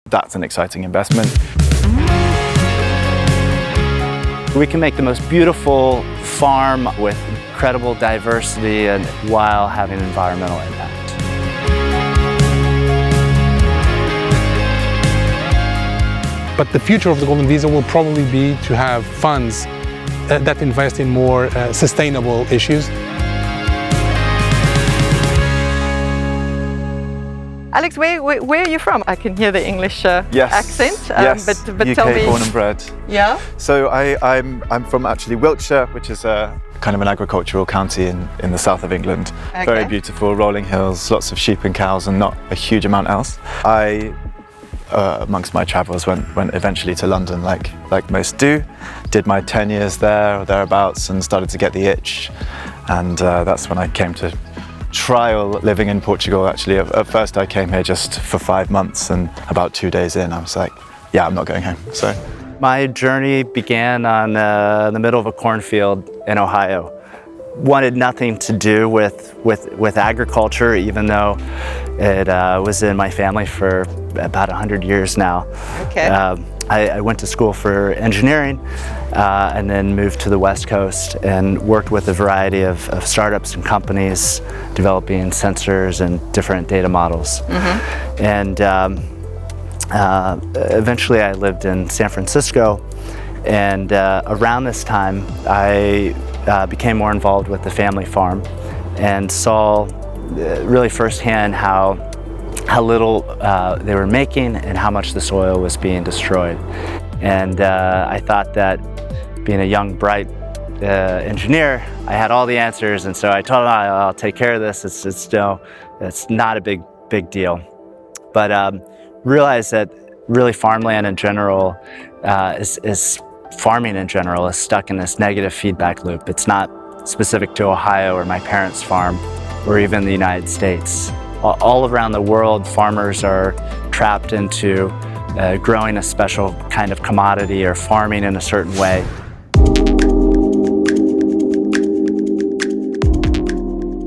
That's an exciting investment. We can make the most beautiful farm with incredible diversity and while having environmental impact. But the future of the Golden Visa will probably be to have funds that invest in more sustainable issues. Alex, where are you from? I can hear the English accent, yes. but UK tell me. born and bred. Yeah? So I'm from actually Wiltshire, which is a kind of an agricultural county in the south of England. Okay. Very beautiful, rolling hills, lots of sheep and cows, and not a huge amount else. I, amongst my travels, went eventually to London, like most do. Did my 10 years there or thereabouts, and started to get the itch. And that's when I came to trial living in Portugal. Actually, at first I came here just for 5 months, and about 2 days in I was like, yeah, I'm not going home. So my journey began on the middle of a cornfield in Ohio. Wanted nothing to do with agriculture, even though it was in my family for about 100 years now. Okay. I went to school for engineering and then moved to the West Coast and worked with a variety of startups and companies developing sensors and different data models. Mm-hmm. And eventually I lived in San Francisco, and around this time I became more involved with the family farm and saw really firsthand how little they were making and how much the soil was being destroyed. And I thought that being a young, bright engineer, I had all the answers, and so I told them, I'll take care of this. It's not a big deal. But realized that really farmland in general farming in general is stuck in this negative feedback loop. It's not specific to Ohio or my parents' farm or even the United States. All around the world, farmers are trapped into growing a special kind of commodity or farming in a certain way.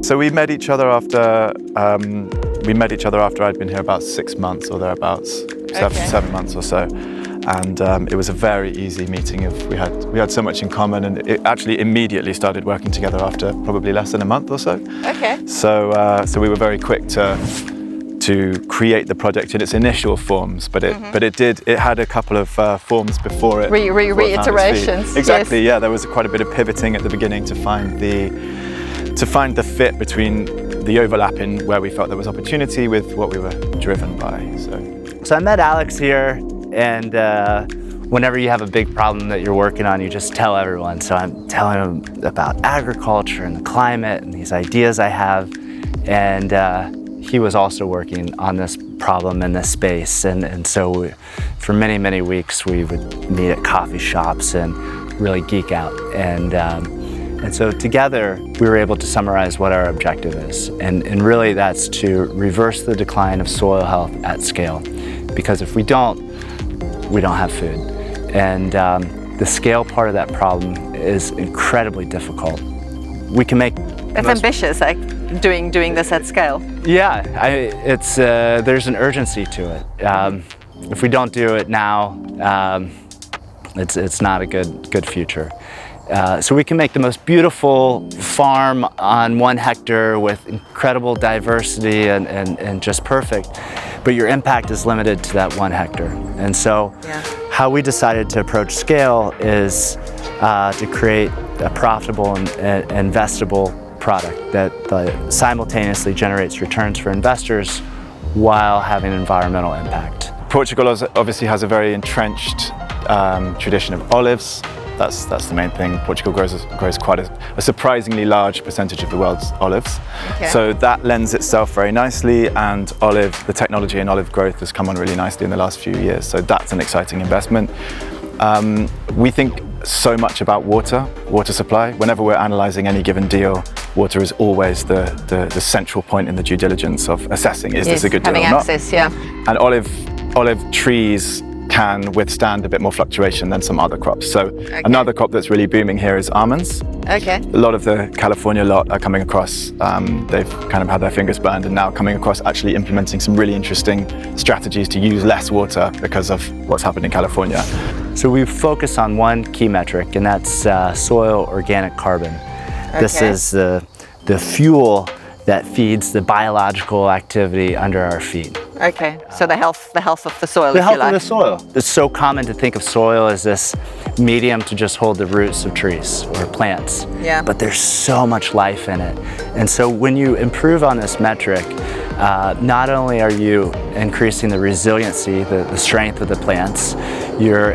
So we met each other after I'd been here about 6 months or thereabouts, seven months or so. And it was a very easy meeting. We had so much in common, and it actually immediately started working together after probably less than a month or so. Okay. So we were very quick to create the project in its initial forms, but it had a couple of forms before it. Reiterations. Exactly. Yes. Yeah, there was quite a bit of pivoting at the beginning to find the fit between the overlap in where we felt there was opportunity with what we were driven by. So I met Alex here. And whenever you have a big problem that you're working on, you just tell everyone. So I'm telling him about agriculture and the climate and these ideas I have. And he was also working on this problem in this space. And so for many, many weeks, we would meet at coffee shops and really geek out. And so together, we were able to summarize what our objective is. And really that's to reverse the decline of soil health at scale. Because if we don't have food. And the scale part of that problem is incredibly difficult. We can make... It's ambitious, like doing this at scale. Yeah, there's an urgency to it. If we don't do it now, it's not a good future. So we can make the most beautiful farm on 1 hectare with incredible diversity and just perfect, but your impact is limited to that 1 hectare. And so how we decided to approach scale is to create a profitable and investable product that simultaneously generates returns for investors while having environmental impact. Portugal obviously has a very entrenched tradition of olives. That's the main thing. Portugal grows quite a surprisingly large percentage of the world's olives. Okay. So that lends itself very nicely, and the technology in olive growth has come on really nicely in the last few years. So that's an exciting investment. We think so much about water supply. Whenever we're analyzing any given deal, water is always the central point in the due diligence of assessing, is this a good deal or not? Having access, yeah. And olive trees can withstand a bit more fluctuation than some other crops. So another crop that's really booming here is almonds. Okay. A lot of the California lot are coming across, they've kind of had their fingers burned and now coming across actually implementing some really interesting strategies to use less water because of what's happened in California. So we focus on one key metric, and that's soil organic carbon. Okay. This is the fuel that feeds the biological activity under our feet. Okay, so the health of the soil, The if health you like. of the soil. It's so common to think of soil as this medium to just hold the roots of trees or plants. Yeah. But there's so much life in it. And so when you improve on this metric, not only are you increasing the resiliency, the strength of the plants, you're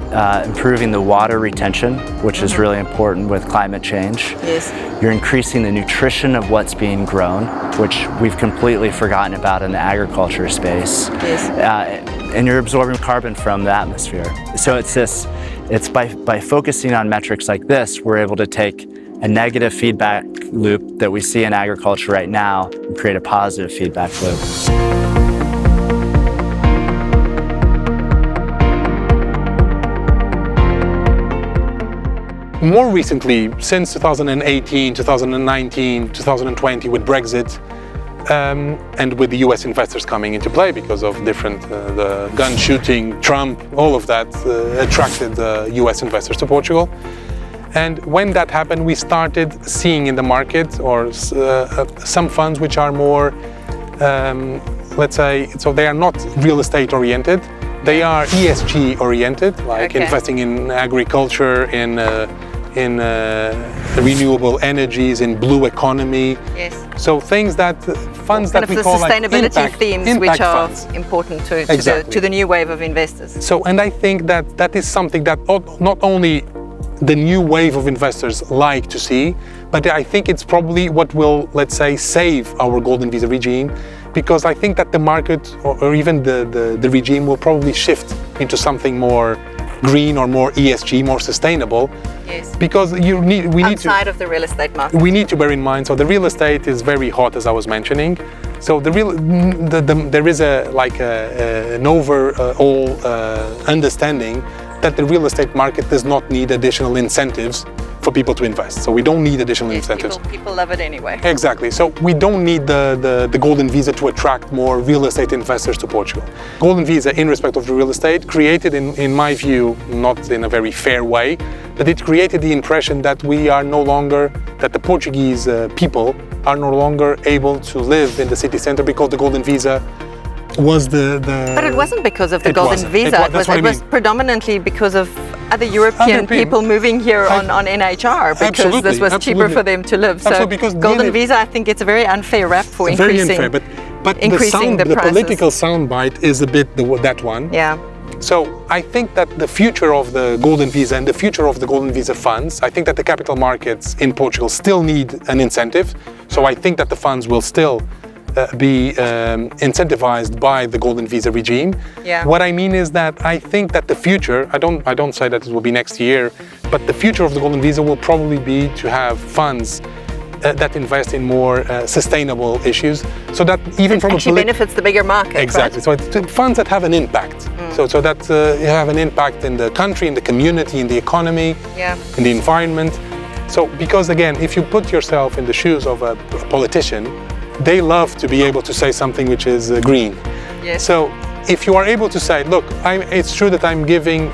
improving the water retention, which is really important with climate change. Yes. You're increasing the nutrition of what's being grown, which we've completely forgotten about in the agriculture space. Yes. And you're absorbing carbon from the atmosphere. So it's by focusing on metrics like this, we're able to take a negative feedback loop that we see in agriculture right now and create a positive feedback loop. More recently, since 2018, 2019, 2020 with Brexit, and with the US investors coming into play because of different, the gun shooting, Trump, all of that attracted US investors to Portugal. And when that happened, we started seeing in the market or some funds which are more, let's say, so they are not real estate oriented, they are ESG oriented, like investing in agriculture, in renewable energies, in blue economy. Yes. So things that funds kind that we of call the sustainability like themes which are funds. important to Exactly. the new wave of investors. So, and I think that is something that not only the new wave of investors like to see, but I think it's probably what will, let's say, save our golden visa regime, because I think that the market or even the regime will probably shift into something more green or more ESG, more sustainable. Yes. Because we need outside of the real estate market. We need to bear in mind, so the real estate is very hot, as I was mentioning. So there is an overall understanding that the real estate market does not need additional incentives for people to invest. So we don't need additional incentives. People love it anyway. Exactly. So we don't need the golden visa to attract more real estate investors to Portugal. Golden visa, in respect of the real estate, created, in my view, not in a very fair way, but it created the impression that that the Portuguese people are no longer able to live in the city center because the golden visa was But it wasn't because of the golden visa. It was predominantly because of other European people moving here on NHR, because this was cheaper for them to live. So golden visa, I think it's a very unfair rap for increasing. Very unfair, but increasing the prices. Political soundbite is a bit that one. Yeah. So I think that the future of the golden visa and the future of the golden visa funds, I think that the capital markets in Portugal still need an incentive. So I think that the funds will still be incentivized by the golden visa regime. Yeah. What I mean is that I think that the future, I don't say that it will be next year, but the future of the golden visa will probably be to have funds that invest in more sustainable issues, so that even from actually benefits the bigger market. Exactly. Right? So it's funds that have an impact. So that you have an impact in the country, in the community, in the economy, in the environment. So because again, if you put yourself in the shoes of a politician, they love to be able to say something which is green. Yes. So if you are able to say, look, it's true that I'm giving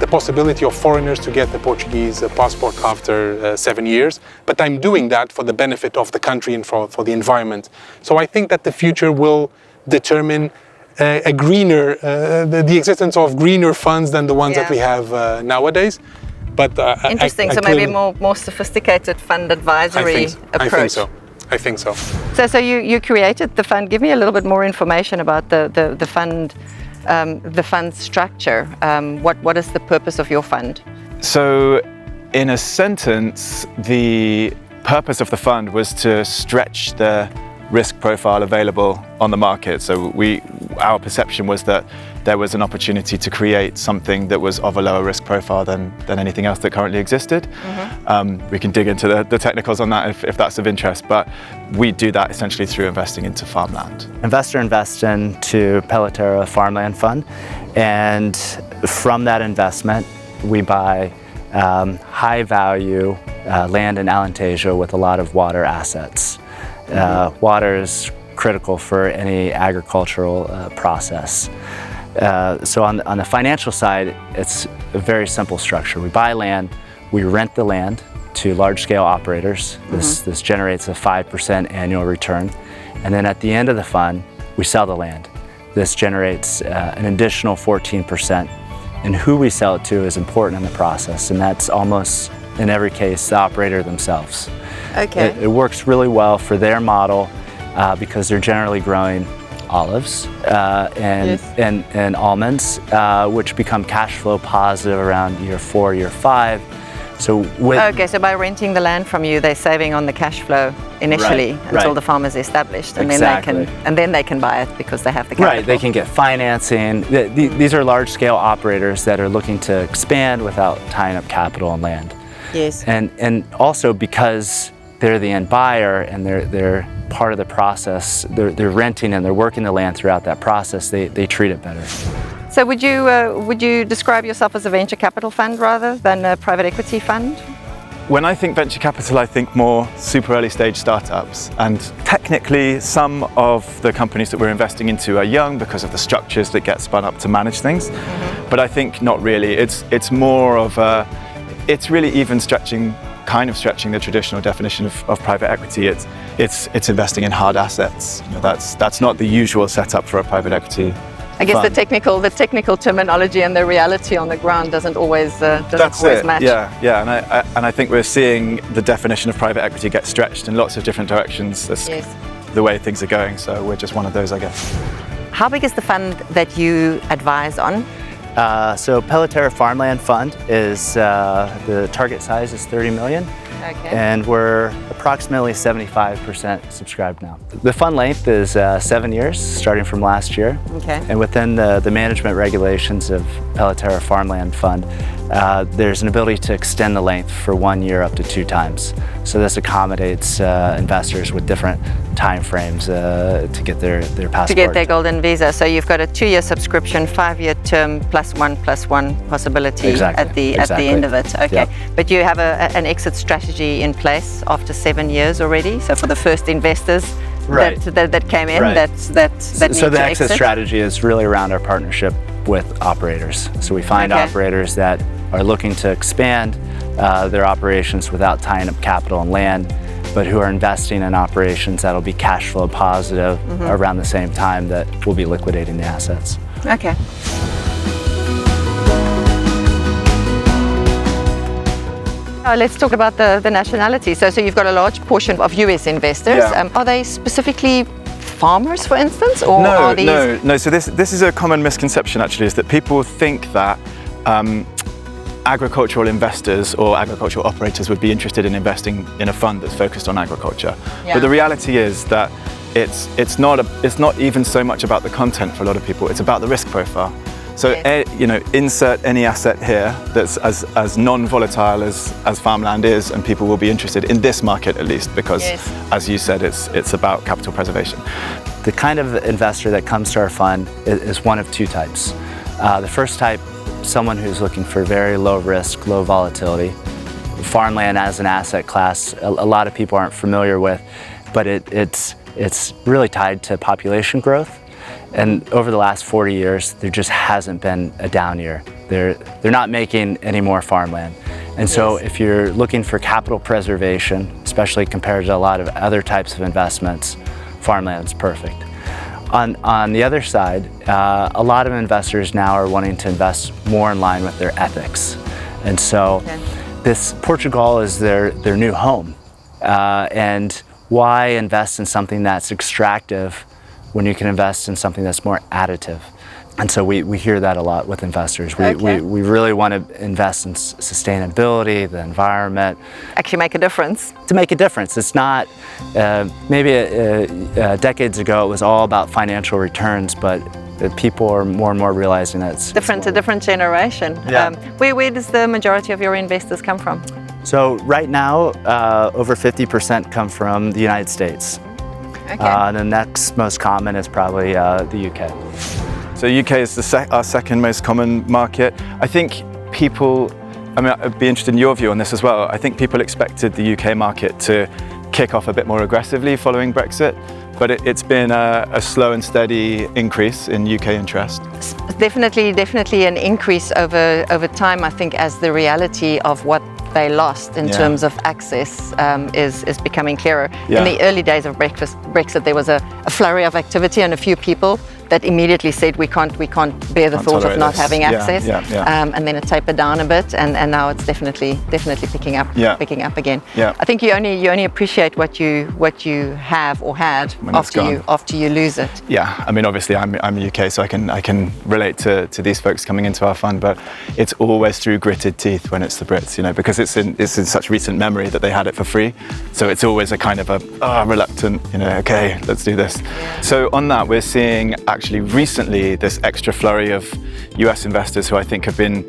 the possibility of foreigners to get the Portuguese passport after 7 years, but I'm doing that for the benefit of the country and for the environment. So I think that the future will determine a greener, the existence of greener funds than the ones that we have nowadays. But interesting. So maybe a more sophisticated fund advisory approach. I think so. So you created the fund. Give me a little bit more information about the fund structure. What is the purpose of your fund? So, in a sentence, the purpose of the fund was to stretch the risk profile available on the market. So our perception was that there was an opportunity to create something that was of a lower risk profile than anything else that currently existed. We can dig into the technicals on that if that's of interest, but we do that essentially through investing into farmland. Investor invests into Pelletera Farmland Fund, and from that investment we buy high value land in Alentejo with a lot of water assets. Water is critical for any agricultural process. So on the financial side, it's a very simple structure. We buy land, we rent the land to large-scale operators. This generates a 5% annual return. And then at the end of the fund, we sell the land. This generates an additional 14%. And who we sell it to is important in the process, and that's almost, in every case, the operator themselves. Okay. It works really well for their model because they're generally growing olives and almonds, which become cash flow positive around year 4, year 5. So so by renting the land from you, they're saving on the cash flow initially until the farm is established, and then they can buy it because they have the capital. Right, they can get financing. These are large-scale operators that are looking to expand without tying up capital and land. Yes. And also because they're the end buyer and they're part of the process, they're renting and they're working the land throughout that process, they treat it better. So would you describe yourself as a venture capital fund rather than a private equity fund? When I think venture capital, I think more super early stage startups. And technically, some of the companies that we're investing into are young because of the structures that get spun up to manage things. But I think not really. It's more of it's really even kind of stretching the traditional definition of private equity. It's investing in hard assets. You know, that's not the usual setup for a private equity. I guess fund. the technical terminology and the reality on the ground doesn't always match. Yeah, and I think we're seeing the definition of private equity get stretched in lots of different directions. That's the way things are going. So we're just one of those, I guess. How big is the fund that you advise on? So Pelletera Farmland Fund is, the target size is 30 million. Okay. And we're approximately 75% subscribed now. The fund length is 7 years, starting from last year. Okay. And within the management regulations of Pelletera Farmland Fund, there's an ability to extend the length for 1 year up to 2 times. So this accommodates investors with different time frames to get their passport. To get their golden visa. So you've got a 2-year subscription, 5-year term, +1 possibility at the end of it. Okay. Yep. But you have an exit strategy in place after 7 years already. So for the first investors that came in, that need so the to exit strategy is really around our partnership with operators. So we find operators that are looking to expand their operations without tying up capital and land, but who are investing in operations that'll be cash flow positive around the same time that we'll be liquidating the assets. Okay. Let's talk about the nationality. So you've got a large portion of US investors. Yeah. Are they specifically farmers, for instance, or are these? No. So this is a common misconception actually, is that people think that agricultural investors or agricultural operators would be interested in investing in a fund that's focused on agriculture. Yeah. But the reality is that it's not even so much about the content for a lot of people. It's about the risk profile. So insert any asset here that's as non-volatile as farmland is, and people will be interested in this market at least, because as you said, it's about capital preservation. The kind of investor that comes to our fund is one of 2 types. The first type, someone who's looking for very low risk, low volatility. Farmland as an asset class, a lot of people aren't familiar with, but it's really tied to population growth. And over the last 40 years, there just hasn't been a down year. They're not making any more farmland. And so if you're looking for capital preservation, especially compared to a lot of other types of investments, farmland's perfect. On the other side, a lot of investors now are wanting to invest more in line with their ethics. And so Portugal is their new home. And why invest in something that's extractive when you can invest in something that's more additive? And so we hear that a lot with investors. We really want to invest in sustainability, the environment. Actually make a difference. To make a difference. It's not, maybe decades ago it was all about financial returns, but people are more and more realizing that it's a different generation. Yeah. Where does the majority of your investors come from? So right now, over 50% come from the United States. Okay. The next most common is probably the UK. So UK is our second most common market. I think people, I mean, I'd be interested in your view on this as well. I think people expected the UK market to kick off a bit more aggressively following Brexit, but it's been a slow and steady increase in UK interest. Definitely an increase over time, I think, as the reality of what they lost in terms of access is becoming clearer. Yeah. In the early days of Brexit, there was a flurry of activity and a few people that immediately said we can't bear the thought of not having access. And then it tapered down a bit, and now it's definitely picking up again. Yeah. I think you only appreciate what you have or had after you lose it. Yeah, I mean, obviously I'm UK, so I can relate to these folks coming into our fund, but it's always through gritted teeth when it's the Brits, you know, because it's in such recent memory that they had it for free. So it's always a kind of a reluctant, you know, okay, let's do this. So on that, we're seeing actually recently this extra flurry of US investors who I think have been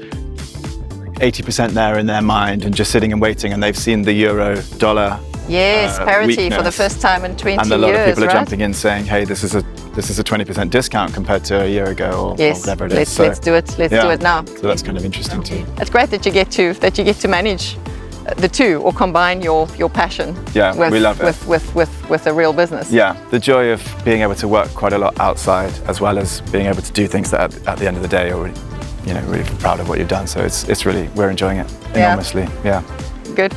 80% there in their mind and just sitting and waiting, and they've seen the euro dollar parity weakness. for the first time in 20 years, and a lot of people are jumping in saying, hey, this is a 20% discount compared to a year ago, or whatever it is. Let's do it. Let's do it now. So that's kind of interesting too. It's great that you get to manage the two, or combine your passion we love it. with a real business. Yeah, the joy of being able to work quite a lot outside, as well as being able to do things that at the end of the day you're really proud of what you've done. So it's really, we're enjoying it enormously. Yeah. Good.